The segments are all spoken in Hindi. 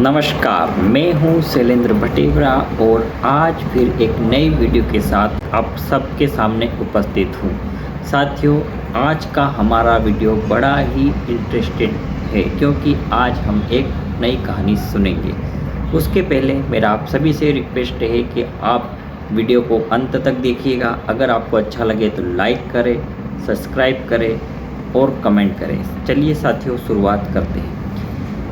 नमस्कार, मैं हूं शैलेंद्र भटेवरा और आज फिर एक नई वीडियो के साथ आप सबके सामने उपस्थित हूं। साथियों, आज का हमारा वीडियो बड़ा ही इंटरेस्टेड है क्योंकि आज हम एक नई कहानी सुनेंगे। उसके पहले मेरा आप सभी से रिक्वेस्ट है कि आप वीडियो को अंत तक देखिएगा। अगर आपको अच्छा लगे तो लाइक करें, सब्सक्राइब करें और कमेंट करें। चलिए साथियों, शुरुआत करते हैं।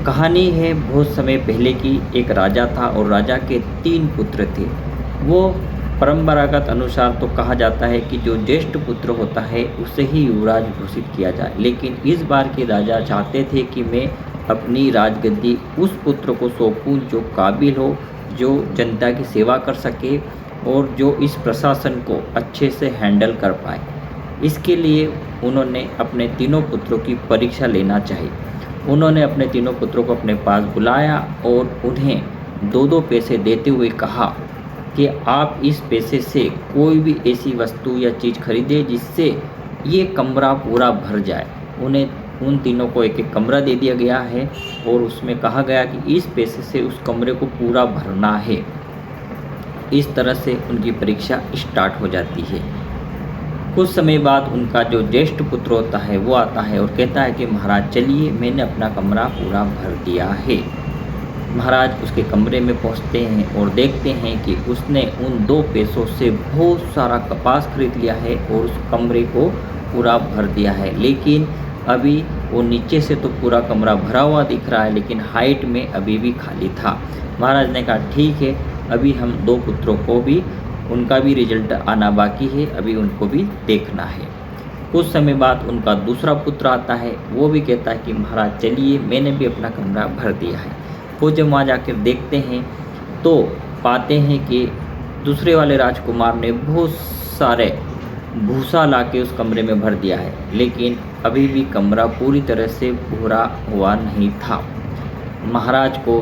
कहानी है बहुत समय पहले की। एक राजा था और राजा के 3 पुत्र थे। वो परंपरागत अनुसार तो कहा जाता है कि जो ज्येष्ठ पुत्र होता है उसे ही युवराज घोषित किया जाए, लेकिन इस बार के राजा चाहते थे कि मैं अपनी राजगद्दी उस पुत्र को सौंपूं जो काबिल हो, जो जनता की सेवा कर सके और जो इस प्रशासन को अच्छे से हैंडल कर पाए। इसके लिए उन्होंने अपने तीनों पुत्रों की परीक्षा लेना चाहिए। उन्होंने अपने तीनों पुत्रों को अपने पास बुलाया और उन्हें 2-2 पैसे देते हुए कहा कि आप इस पैसे से कोई भी ऐसी वस्तु या चीज़ खरीदें जिससे ये कमरा पूरा भर जाए। उन्हें उन तीनों को एक-एक कमरा दे दिया गया है और उसमें कहा गया कि इस पैसे से उस कमरे को पूरा भरना है। इस तरह से उनकी परीक्षा स्टार्ट हो जाती है। कुछ समय बाद उनका जो ज्येष्ठ पुत्र होता है वो आता है और कहता है कि महाराज चलिए, मैंने अपना कमरा पूरा भर दिया है। महाराज उसके कमरे में पहुंचते हैं और देखते हैं कि उसने उन 2 पैसों से बहुत सारा कपास खरीद लिया है और उस कमरे को पूरा भर दिया है। लेकिन अभी वो नीचे से तो पूरा कमरा भरा हुआ दिख रहा है, लेकिन हाइट में अभी भी खाली था। महाराज ने कहा ठीक है, अभी हम 2 पुत्रों को भी, उनका भी रिजल्ट आना बाकी है, अभी उनको भी देखना है। कुछ समय बाद उनका दूसरा पुत्र आता है। वो भी कहता है कि महाराज चलिए, मैंने भी अपना कमरा भर दिया है। वो जब वहाँ जाकर देखते हैं तो पाते हैं कि दूसरे वाले राजकुमार ने बहुत सारे भूसा लाके उस कमरे में भर दिया है, लेकिन अभी भी कमरा पूरी तरह से भरा हुआ नहीं था। महाराज को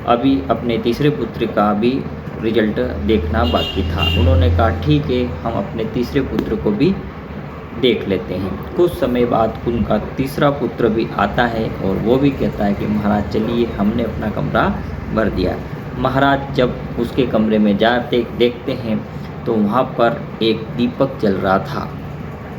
अभी अपने तीसरे पुत्र का भी रिजल्ट देखना बाकी था। उन्होंने कहा ठीक है, हम अपने तीसरे पुत्र को भी देख लेते हैं। कुछ समय बाद उनका तीसरा पुत्र भी आता है और वो भी कहता है कि महाराज चलिए, हमने अपना कमरा भर दिया। महाराज जब उसके कमरे में जाते देखते हैं तो वहाँ पर एक दीपक जल रहा था।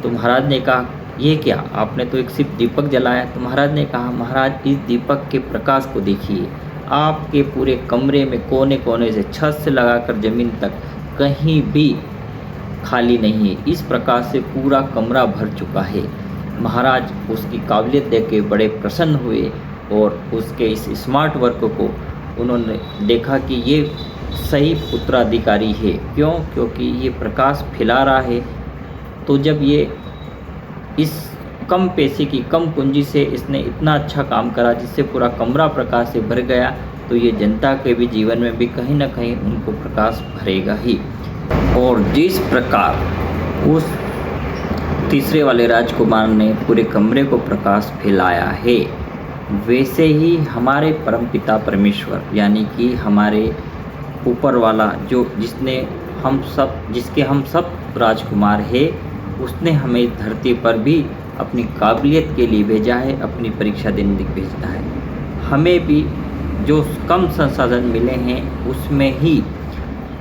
तो महाराज ने कहा ये क्या, आपने तो एक सिर्फ दीपक जलाया। तो महाराज ने कहा महाराज, इस दीपक के प्रकाश को देखिए, आपके पूरे कमरे में कोने कोने से, छत से लगाकर ज़मीन तक कहीं भी खाली नहीं है। इस प्रकार से पूरा कमरा भर चुका है। महाराज उसकी काबिलियत देख के बड़े प्रसन्न हुए और उसके इस स्मार्ट वर्क को उन्होंने देखा कि ये सही उत्तराधिकारी है। क्यों? क्योंकि ये प्रकाश फैला रहा है। तो जब ये इस कम पैसे की, कम पूंजी से इसने इतना अच्छा काम करा जिससे पूरा कमरा प्रकाश से भर गया, तो ये जनता के भी जीवन में भी कहीं ना कहीं उनको प्रकाश भरेगा ही। और जिस प्रकार उस तीसरे वाले राजकुमार ने पूरे कमरे को प्रकाश फैलाया है, वैसे ही हमारे परमपिता परमेश्वर यानी कि हमारे ऊपर वाला जिसके हम सब राजकुमार है, उसने हमें धरती पर भी अपनी काबिलियत के लिए भेजा है, अपनी परीक्षा देने के लिए भेजा है। हमें भी जो कम संसाधन मिले हैं उसमें ही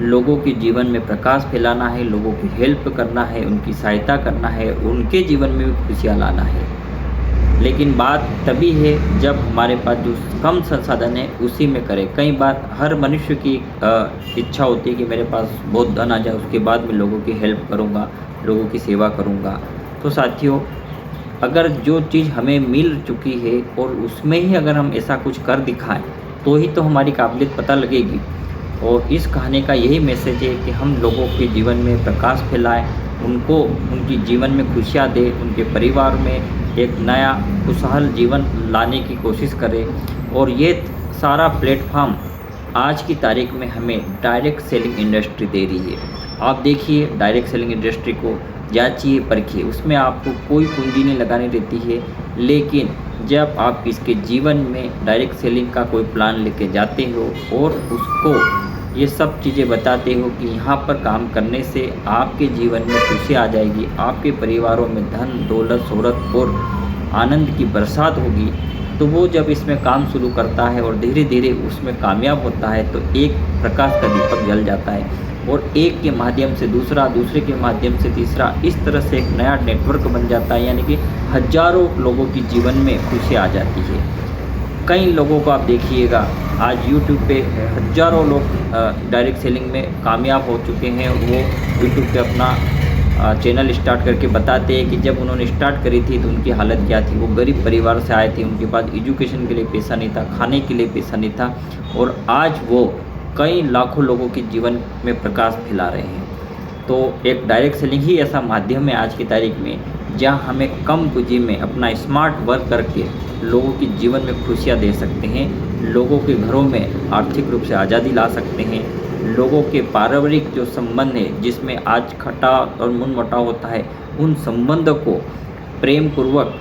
लोगों के जीवन में प्रकाश फैलाना है, लोगों की हेल्प करना है, उनकी सहायता करना है, उनके जीवन में भी खुशियाँ लाना है। लेकिन बात तभी है जब हमारे पास जो कम संसाधन है उसी में करें। कई बार हर मनुष्य की इच्छा होती है कि मेरे पास बहुत धन आ जाए, उसके बाद मैं लोगों की हेल्प करूँगा, लोगों की सेवा करूँगा। तो साथियों, अगर जो चीज़ हमें मिल चुकी है और उसमें ही अगर हम ऐसा कुछ कर दिखाएं तो ही तो हमारी काबिलियत पता लगेगी। और इस कहानी का यही मैसेज है कि हम लोगों के जीवन में प्रकाश फैलाएं, उनको उनकी जीवन में खुशियाँ दें, उनके परिवार में एक नया खुशहाल जीवन लाने की कोशिश करें। और ये सारा प्लेटफॉर्म आज की तारीख में हमें डायरेक्ट सेलिंग इंडस्ट्री दे रही है। आप देखिए, डायरेक्ट सेलिंग इंडस्ट्री को जांचिए, परखिए, उसमें आपको कोई पूंजी नहीं लगानी रहती है। लेकिन जब आप इसके जीवन में डायरेक्ट सेलिंग का कोई प्लान लेके जाते हो और उसको ये सब चीज़ें बताते हो कि यहाँ पर काम करने से आपके जीवन में खुशी आ जाएगी, आपके परिवारों में धन दौलत शोहरत और आनंद की बरसात होगी, तो वो जब इसमें काम शुरू करता है और धीरे धीरे उसमें कामयाब होता है तो एक प्रकाश का दीपक जल जाता है और एक के माध्यम से दूसरा, दूसरे के माध्यम से तीसरा, इस तरह से एक नया नेटवर्क बन जाता है। यानी कि हज़ारों लोगों की जीवन में खुशी आ जाती है। कई लोगों को आप देखिएगा आज यूट्यूब पे हज़ारों लोग डायरेक्ट सेलिंग में कामयाब हो चुके हैं। वो यूट्यूब पे अपना चैनल स्टार्ट करके बताते हैं कि जब उन्होंने स्टार्ट करी थी तो उनकी हालत क्या थी। वो गरीब परिवार से आए थे, उनके पास एजुकेशन के लिए पैसा नहीं था, खाने के लिए पैसा नहीं था, और आज वो कई लाखों लोगों के जीवन में प्रकाश फैला रहे हैं। तो एक डायरेक्ट सेलिंग ही ऐसा माध्यम है आज की तारीख में जहां हमें कम पूंजी में अपना स्मार्ट वर्क करके लोगों के जीवन में खुशियां दे सकते हैं, लोगों के घरों में आर्थिक रूप से आज़ादी ला सकते हैं, लोगों के पारिवारिक जो संबंध है जिसमें आज खटा और मनमुटाव होता है, उन संबंधों को प्रेम पूर्वक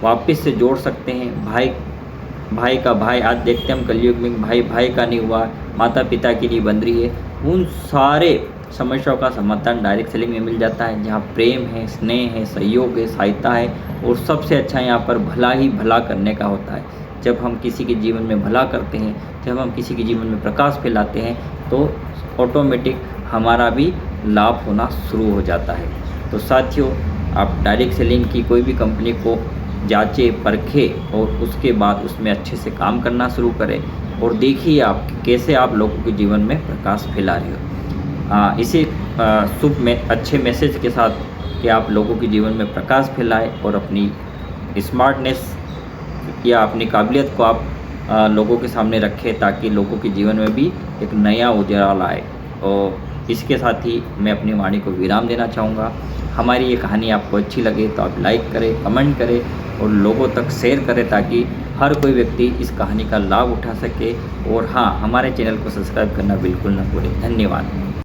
वापस से जोड़ सकते हैं। भाई का भाई, आज देखते हैं हम कलयुग में भाई भाई का नहीं हुआ, माता पिता की नहीं बन रही है, उन सारे समस्याओं का समाधान डायरेक्ट सेलिंग में मिल जाता है, जहाँ प्रेम है, स्नेह है, सहयोग है, सहायता है, और सबसे अच्छा यहाँ पर भला ही भला करने का होता है। जब हम किसी के जीवन में भला करते हैं, जब हम किसी के जीवन में प्रकाश फैलाते हैं, तो ऑटोमेटिक हमारा भी लाभ होना शुरू हो जाता है। तो साथियों, आप डायरेक्ट सेलिंग की कोई भी कंपनी को जांचे परखे और उसके बाद उसमें अच्छे से काम करना शुरू करें और देखिए आप कैसे आप लोगों के जीवन में प्रकाश फैला रहे हो। इसी शुभ में अच्छे मैसेज के साथ कि आप लोगों के जीवन में प्रकाश फैलाएं और अपनी स्मार्टनेस या अपनी काबिलियत को आप लोगों के सामने रखें, ताकि लोगों के जीवन में भी एक नया उजाला आए। और इसके साथ ही मैं अपनी वाणी को विराम देना चाहूँगा। हमारी ये कहानी आपको अच्छी लगे तो आप लाइक करें, कमेंट करें और लोगों तक शेयर करें, ताकि हर कोई व्यक्ति इस कहानी का लाभ उठा सके। और हाँ, हमारे चैनल को सब्सक्राइब करना बिल्कुल ना भूलें। धन्यवाद।